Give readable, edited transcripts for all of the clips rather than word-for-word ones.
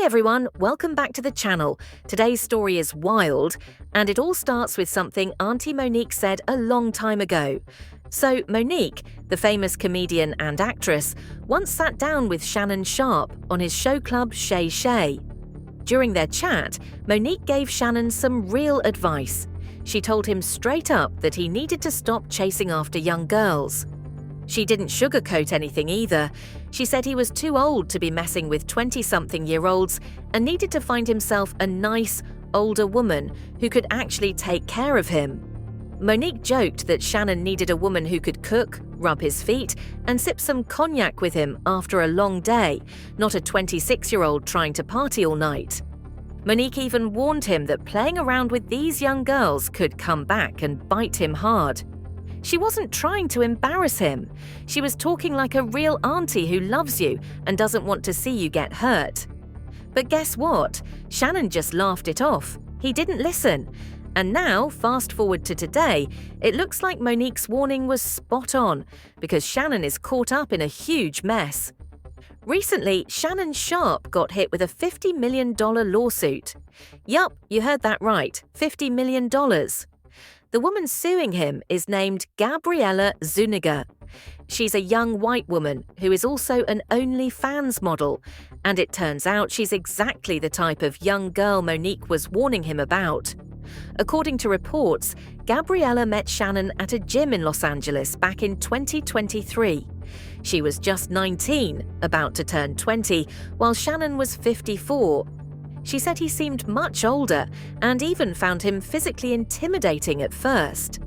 everyone, welcome back to the channel. Today's story is wild, and it all starts with something Auntie Monique said a long time ago. So Monique, the famous comedian and actress, once sat down with Shannon Sharpe on his show club Shay Shay. During their chat, Monique gave Shannon some real advice. She told him straight up that he needed to stop chasing after young girls. She didn't sugarcoat anything either. She said he was too old to be messing with 20-something-year-olds and needed to find himself a nice, older woman who could actually take care of him. Monique joked that Shannon needed a woman who could cook, rub his feet, and sip some cognac with him after a long day, not a 26-year-old trying to party all night. Monique even warned him that playing around with these young girls could come back and bite him hard. She wasn't trying to embarrass him. She was talking like a real auntie who loves you and doesn't want to see you get hurt. But guess what? Shannon just laughed it off. He didn't listen. And now, fast forward to today, it looks like Monique's warning was spot on because Shannon is caught up in a huge mess. Recently, Shannon Sharpe got hit with a $50 million lawsuit. Yup, you heard that right, $50 million. The woman suing him is named Gabriella Zuniga. She's a young white woman who is also an OnlyFans model, and it turns out she's exactly the type of young girl Monique was warning him about. According to reports, Gabriella met Shannon at a gym in Los Angeles back in 2023. She was just 19, about to turn 20, while Shannon was 54. She said he seemed much older and even found him physically intimidating at first.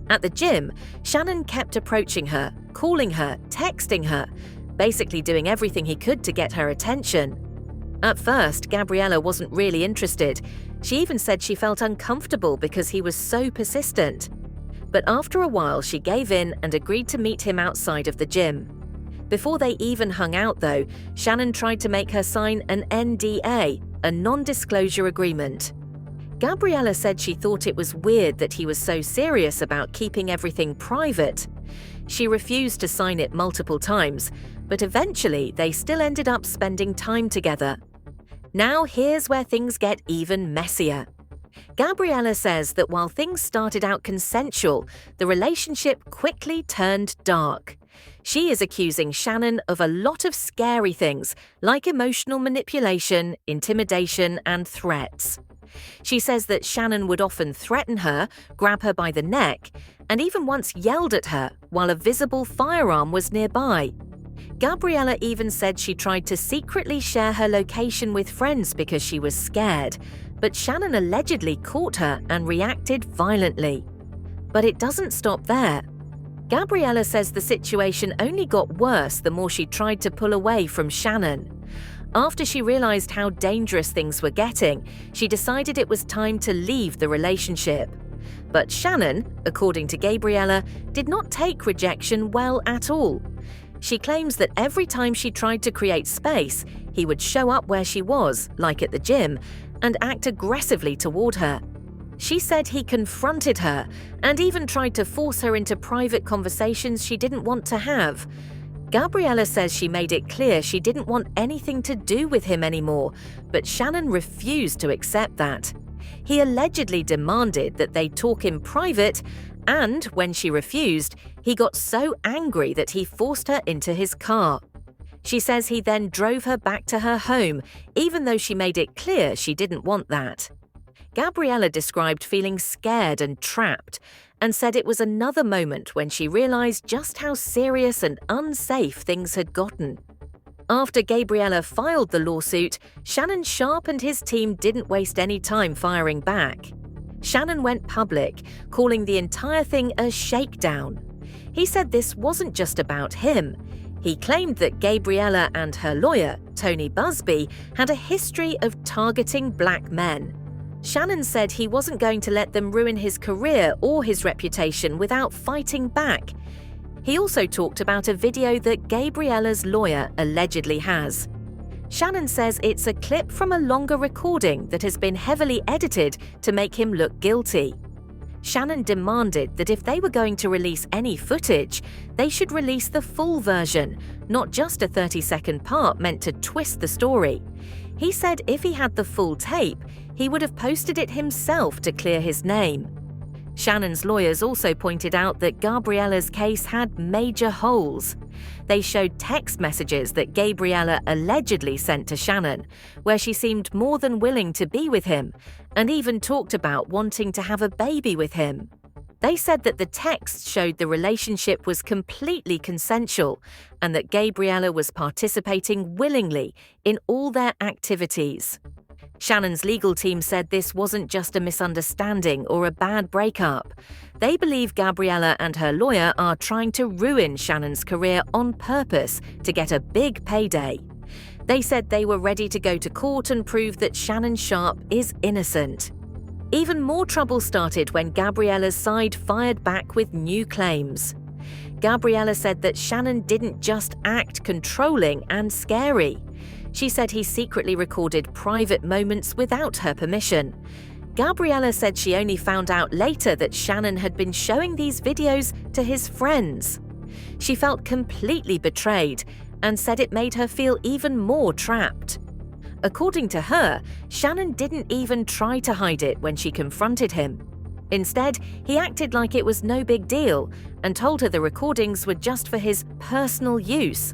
At the gym, Shannon kept approaching her, calling her, texting her, basically doing everything he could to get her attention. At first, Gabriella wasn't really interested. She even said she felt uncomfortable because he was so persistent. But after a while, she gave in and agreed to meet him outside of the gym. Before they even hung out, though, Shannon tried to make her sign an NDA, a non-disclosure agreement. Gabriella said she thought it was weird that he was so serious about keeping everything private. She refused to sign it multiple times, but eventually they still ended up spending time together. Now here's where things get even messier. Gabriella says that while things started out consensual, the relationship quickly turned dark. She is accusing Shannon of a lot of scary things, like emotional manipulation, intimidation, and threats. She says that Shannon would often threaten her, grab her by the neck, and even once yelled at her while a visible firearm was nearby. Gabriella even said she tried to secretly share her location with friends because she was scared, but Shannon allegedly caught her and reacted violently. But it doesn't stop there. Gabriella says the situation only got worse the more she tried to pull away from Shannon. After she realized how dangerous things were getting, she decided it was time to leave the relationship. But Shannon, according to Gabriella, did not take rejection well at all. She claims that every time she tried to create space, he would show up where she was, like at the gym, and act aggressively toward her. She said he confronted her and even tried to force her into private conversations she didn't want to have. Gabriella says she made it clear she didn't want anything to do with him anymore, but Shannon refused to accept that. He allegedly demanded that they talk in private, and when she refused, he got so angry that he forced her into his car. She says he then drove her back to her home, even though she made it clear she didn't want that. Gabriella described feeling scared and trapped, and said it was another moment when she realized just how serious and unsafe things had gotten. After Gabriella filed the lawsuit, Shannon Sharpe and his team didn't waste any time firing back. Shannon went public, calling the entire thing a shakedown. He said this wasn't just about him. He claimed that Gabriella and her lawyer, Tony Busby, had a history of targeting black men. Shannon said he wasn't going to let them ruin his career or his reputation without fighting back. He also talked about a video that Gabriella's lawyer allegedly has. Shannon says it's a clip from a longer recording that has been heavily edited to make him look guilty. Shannon demanded that if they were going to release any footage, they should release the full version, not just a 30-second part meant to twist the story. He said if he had the full tape, he would have posted it himself to clear his name. Shannon's lawyers also pointed out that Gabriella's case had major holes. They showed text messages that Gabriella allegedly sent to Shannon, where she seemed more than willing to be with him, and even talked about wanting to have a baby with him. They said that the text showed the relationship was completely consensual and that Gabriella was participating willingly in all their activities. Shannon's legal team said this wasn't just a misunderstanding or a bad breakup. They believe Gabriella and her lawyer are trying to ruin Shannon's career on purpose to get a big payday. They said they were ready to go to court and prove that Shannon Sharpe is innocent. Even more trouble started when Gabriella's side fired back with new claims. Gabriella said that Shannon didn't just act controlling and scary. She said he secretly recorded private moments without her permission. Gabriella said she only found out later that Shannon had been showing these videos to his friends. She felt completely betrayed and said it made her feel even more trapped. According to her, Shannon didn't even try to hide it when she confronted him. Instead, he acted like it was no big deal and told her the recordings were just for his personal use.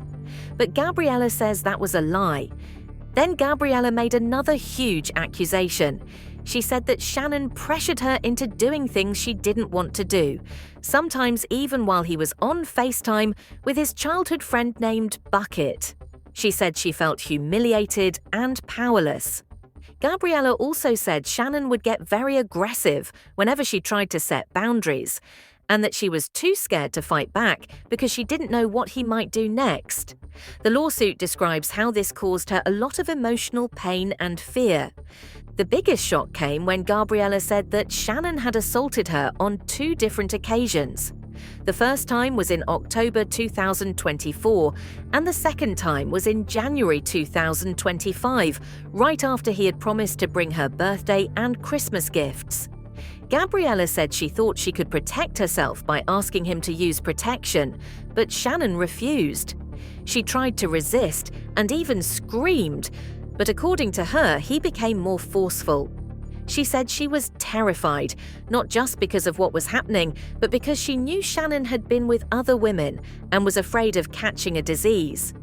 But Gabriella says that was a lie. Then Gabriella made another huge accusation. She said that Shannon pressured her into doing things she didn't want to do, sometimes even while he was on FaceTime with his childhood friend named Bucket. She said she felt humiliated and powerless. Gabriella also said Shannon would get very aggressive whenever she tried to set boundaries, and that she was too scared to fight back because she didn't know what he might do next. The lawsuit describes how this caused her a lot of emotional pain and fear. The biggest shock came when Gabriella said that Shannon had assaulted her on 2 different occasions. The first time was in October 2024, and the second time was in January 2025, right after he had promised to bring her birthday and Christmas gifts. Gabriella said she thought she could protect herself by asking him to use protection, but Shannon refused. She tried to resist and even screamed, but according to her, he became more forceful. She said she was terrified, not just because of what was happening, but because she knew Shannon had been with other women and was afraid of catching a disease.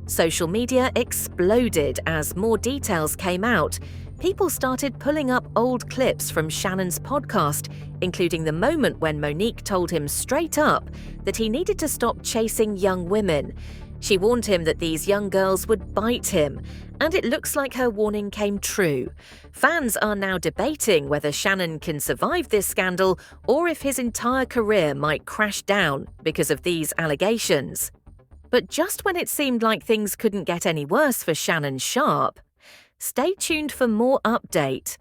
Social media exploded as more details came out. People started pulling up old clips from Shannon's podcast, including the moment when Monique told him straight up that he needed to stop chasing young women. She warned him that these young girls would bite him, and it looks like her warning came true. Fans are now debating whether Shannon can survive this scandal or if his entire career might crash down because of these allegations. But just when it seemed like things couldn't get any worse for Shannon Sharpe, stay tuned for more update.